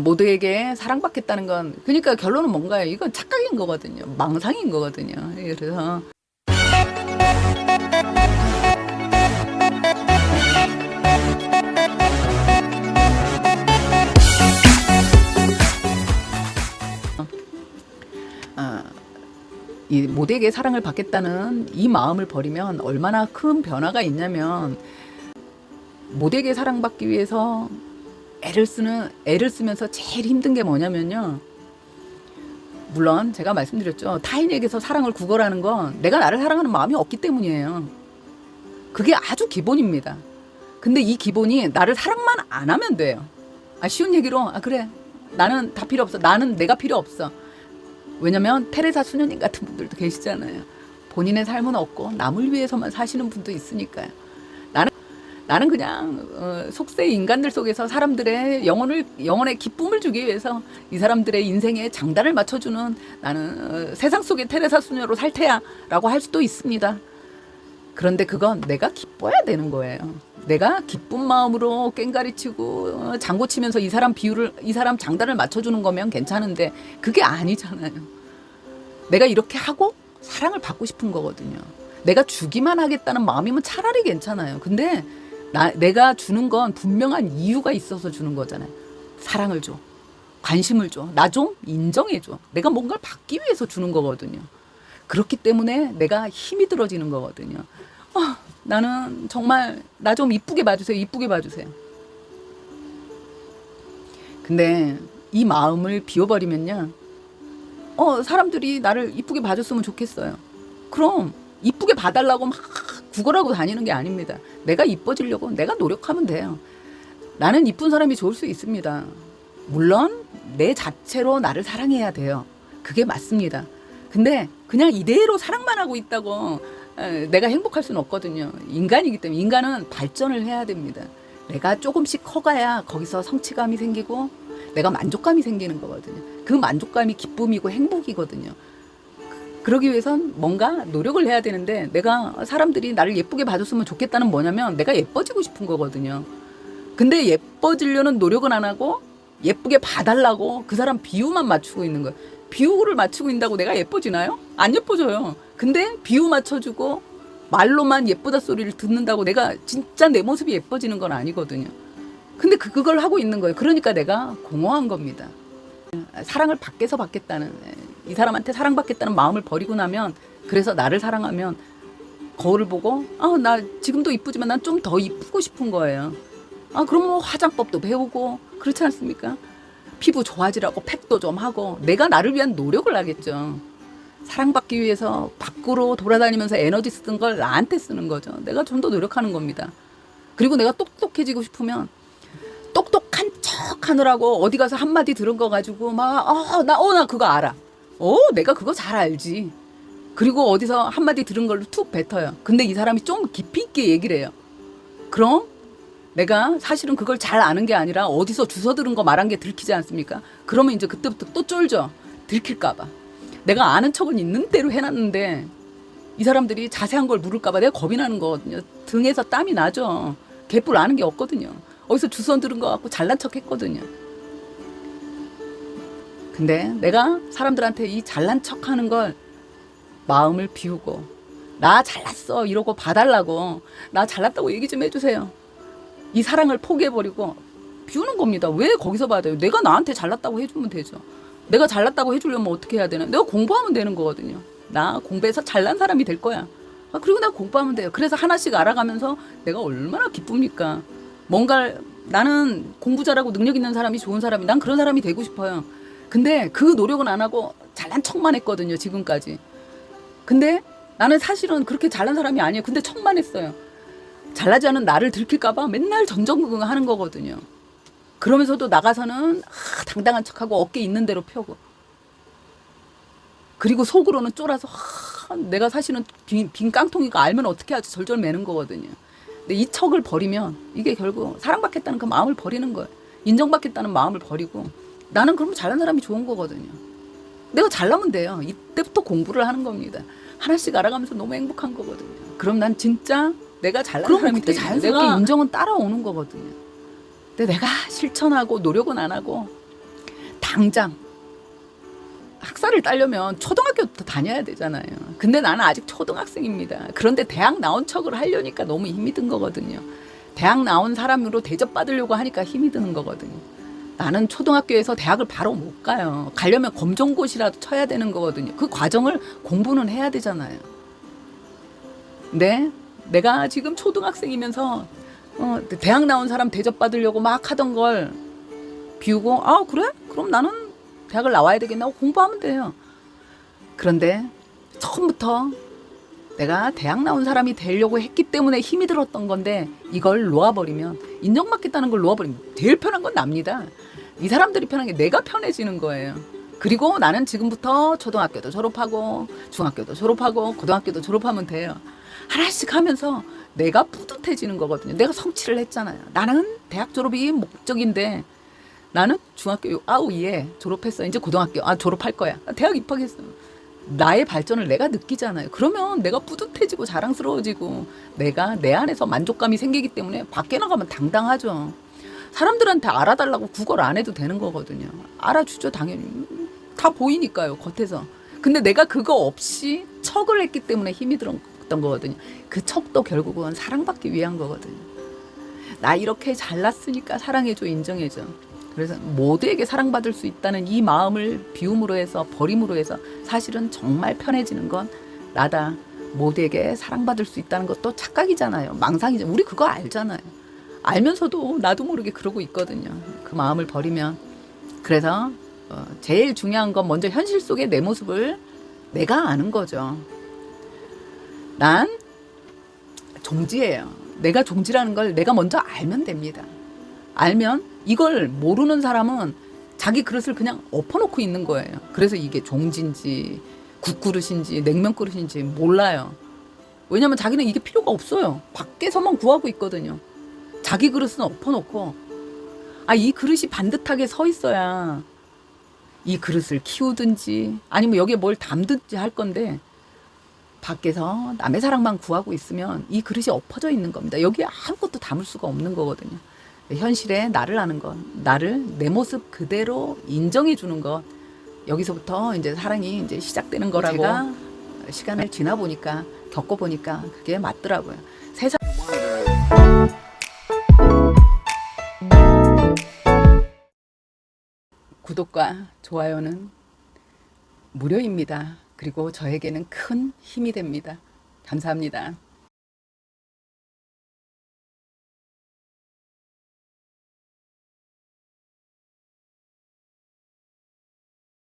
모두에게 사랑받겠다는 건 그러니까 결론은 뭔가요? 이건 착각인 거거든요. 망상인 거거든요. 그래서 이 모두에게 사랑을 받겠다는 이 마음을 버리면 얼마나 큰 변화가 있냐면 모두에게 사랑받기 위해서 애를 쓰면서 제일 힘든 게 뭐냐면요. 물론 제가 말씀드렸죠. 타인에게서 사랑을 구걸하는 건 내가 나를 사랑하는 마음이 없기 때문이에요. 그게 아주 기본입니다. 근데 이 기본이 나를 사랑만 안 하면 돼요. 쉬운 얘기로 그래 나는 다 필요 없어. 나는 내가 필요 없어. 왜냐면 테레사 수녀님 같은 분들도 계시잖아요. 본인의 삶은 없고 남을 위해서만 사시는 분도 있으니까요. 나는 그냥 속세의 인간들 속에서 사람들의 영혼의 기쁨을 주기 위해서 이 사람들의 인생에 장단을 맞춰주는 나는 세상 속의 테레사 수녀로 살 테야 라고 할 수도 있습니다. 그런데 그건 내가 기뻐야 되는 거예요. 내가 기쁜 마음으로 꽹가리치고 장구 치면서 이 사람 장단을 맞춰주는 거면 괜찮은데 그게 아니잖아요. 내가 이렇게 하고 사랑을 받고 싶은 거거든요. 내가 주기만 하겠다는 마음이면 차라리 괜찮아요. 근데 내가 주는 건 분명한 이유가 있어서 주는 거잖아요. 사랑을 줘. 관심을 줘. 나 좀 인정해 줘. 내가 뭔가를 받기 위해서 주는 거거든요. 그렇기 때문에 내가 힘이 들어지는 거거든요. 나는 정말 나 좀 이쁘게 봐주세요. 이쁘게 봐주세요. 근데 이 마음을 비워버리면요. 사람들이 나를 이쁘게 봐줬으면 좋겠어요. 그럼 이쁘게 봐달라고 막 구걸하고 다니는 게 아닙니다. 내가 이뻐지려고 내가 노력하면 돼요. 나는 이쁜 사람이 좋을 수 있습니다. 물론 내 자체로 나를 사랑해야 돼요. 그게 맞습니다. 근데 그냥 이대로 사랑만 하고 있다고 내가 행복할 수는 없거든요. 인간이기 때문에 인간은 발전을 해야 됩니다. 내가 조금씩 커가야 거기서 성취감이 생기고 내가 만족감이 생기는 거거든요. 그 만족감이 기쁨이고 행복이거든요. 그러기 위해선 뭔가 노력을 해야 되는데 내가 사람들이 나를 예쁘게 봐줬으면 좋겠다는 뭐냐면 내가 예뻐지고 싶은 거거든요. 근데 예뻐지려는 노력은 안 하고 예쁘게 봐달라고 그 사람 비유만 맞추고 있는 거예요. 비유를 맞추고 있다고 내가 예뻐지나요? 안 예뻐져요. 근데 비유 맞춰주고 말로만 예쁘다 소리를 듣는다고 내가 진짜 내 모습이 예뻐지는 건 아니거든요. 근데 그걸 하고 있는 거예요. 그러니까 내가 공허한 겁니다. 사랑을 밖에서 받겠다는 이 사람한테 사랑받겠다는 마음을 버리고 나면 그래서 나를 사랑하면 거울을 보고 나 지금도 이쁘지만 난 좀 더 이쁘고 싶은 거예요. 그럼 뭐 화장법도 배우고 그렇지 않습니까? 피부 좋아지라고 팩도 좀 하고 내가 나를 위한 노력을 하겠죠. 사랑받기 위해서 밖으로 돌아다니면서 에너지 쓰던 걸 나한테 쓰는 거죠. 내가 좀 더 노력하는 겁니다. 그리고 내가 똑똑해지고 싶으면 똑똑한 척 하느라고 어디 가서 한마디 들은 거 가지고 나 그거 알아. 내가 그거 잘 알지. 그리고 어디서 한마디 들은 걸로 툭 뱉어요. 근데 이 사람이 좀 깊이 있게 얘기를 해요. 그럼 내가 사실은 그걸 잘 아는 게 아니라 어디서 주워 들은 거 말한 게 들키지 않습니까? 그러면 이제 그때부터 또 쫄죠. 들킬까 봐. 내가 아는 척은 있는 대로 해놨는데 이 사람들이 자세한 걸 물을까 봐 내가 겁이 나는 거거든요. 등에서 땀이 나죠. 개뿔 아는 게 없거든요. 어디서 주워 들은 거 갖고 잘난 척 했거든요. 근데 내가 사람들한테 이 잘난 척 하는 걸 마음을 비우고 나 잘났어 이러고 봐달라고 나 잘났다고 얘기 좀 해주세요. 이 사랑을 포기해버리고 비우는 겁니다. 왜 거기서 받아요? 내가 나한테 잘났다고 해주면 되죠. 내가 잘났다고 해주려면 어떻게 해야 되나? 내가 공부하면 되는 거거든요. 나 공부해서 잘난 사람이 될 거야. 그리고 내가 공부하면 돼요. 그래서 하나씩 알아가면서 내가 얼마나 기쁩니까? 나는 공부 잘하고 능력 있는 사람이 좋은 사람이 난 그런 사람이 되고 싶어요. 근데 그 노력은 안 하고 잘난 척만 했거든요. 지금까지. 근데 나는 사실은 그렇게 잘난 사람이 아니에요. 근데 척만 했어요. 잘나지 않은 나를 들킬까 봐 맨날 전전긍긍하는 거거든요. 그러면서도 나가서는 당당한 척하고 어깨 있는 대로 펴고 그리고 속으로는 쫄아서 내가 사실은 빈 깡통이가 알면 어떻게 하지 절절 매는 거거든요. 근데 이 척을 버리면 이게 결국 사랑받겠다는 그 마음을 버리는 거예요. 인정받겠다는 마음을 버리고 나는 그러면 잘난 사람이 좋은 거거든요. 내가 잘나면 돼요. 이때부터 공부를 하는 겁니다. 하나씩 알아가면서 너무 행복한 거거든요. 그럼 난 진짜 내가 잘난 사람이 때 자연스럽게 인정은 따라오는 거거든요. 근데 내가 실천하고 노력은 안 하고 당장 학사를 따려면 초등학교부터 다녀야 되잖아요. 근데 나는 아직 초등학생입니다. 그런데 대학 나온 척을 하려니까 너무 힘이 든 거거든요. 대학 나온 사람으로 대접받으려고 하니까 힘이 드는 거거든요. 나는 초등학교에서 대학을 바로 못 가요. 가려면 검정고시라도 쳐야 되는 거거든요. 그 과정을 공부는 해야 되잖아요. 근데 내가 지금 초등학생이면서 대학 나온 사람 대접받으려고 막 하던 걸 비우고 그래? 그럼 나는 대학을 나와야 되겠나 하고 공부하면 돼요. 그런데 처음부터 내가 대학 나온 사람이 되려고 했기 때문에 힘이 들었던 건데 이걸 놓아버리면, 인정받겠다는 걸 놓아버리면 제일 편한 건 납니다. 이 사람들이 편한 게 내가 편해지는 거예요. 그리고 나는 지금부터 초등학교도 졸업하고 중학교도 졸업하고 고등학교도 졸업하면 돼요. 하나씩 하면서 내가 뿌듯해지는 거거든요. 내가 성취를 했잖아요. 나는 대학 졸업이 목적인데 나는 중학교 졸업했어. 이제 고등학교 졸업할 거야. 대학 입학했어. 나의 발전을 내가 느끼잖아요. 그러면 내가 뿌듯해지고 자랑스러워지고 내가 내 안에서 만족감이 생기기 때문에 밖에 나가면 당당하죠. 사람들한테 알아달라고 구걸 안 해도 되는 거거든요. 알아주죠, 당연히. 다 보이니까요, 겉에서. 근데 내가 그거 없이 척을 했기 때문에 힘이 들었던 거거든요. 그 척도 결국은 사랑받기 위한 거거든요. 나 이렇게 잘났으니까 사랑해줘, 인정해줘. 그래서 모두에게 사랑받을 수 있다는 이 마음을 비움으로 해서, 버림으로 해서 사실은 정말 편해지는 건 나다. 모두에게 사랑받을 수 있다는 것도 착각이잖아요. 망상이죠. 우리 그거 알잖아요. 알면서도 나도 모르게 그러고 있거든요. 그 마음을 버리면. 그래서 제일 중요한 건 먼저 현실 속의 내 모습을 내가 아는 거죠. 난 종지예요. 내가 종지라는 걸 내가 먼저 알면 됩니다. 알면 이걸 모르는 사람은 자기 그릇을 그냥 엎어놓고 있는 거예요. 그래서 이게 종지인지 국그릇인지 냉면 그릇인지 몰라요. 왜냐면 자기는 이게 필요가 없어요. 밖에서만 구하고 있거든요. 자기 그릇은 엎어놓고 이 그릇이 반듯하게 서 있어야 이 그릇을 키우든지 아니면 여기에 뭘 담든지 할 건데 밖에서 남의 사랑만 구하고 있으면 이 그릇이 엎어져 있는 겁니다. 여기에 아무것도 담을 수가 없는 거거든요. 현실에 나를 아는 것, 나를 내 모습 그대로 인정해 주는 것, 여기서부터 이제 사랑이 이제 시작되는 거라고 제가 시간을 지나 보니까 겪어 보니까 그게 맞더라고요. 세상 구독과 좋아요는 무료입니다. 그리고 저에게는 큰 힘이 됩니다. 감사합니다.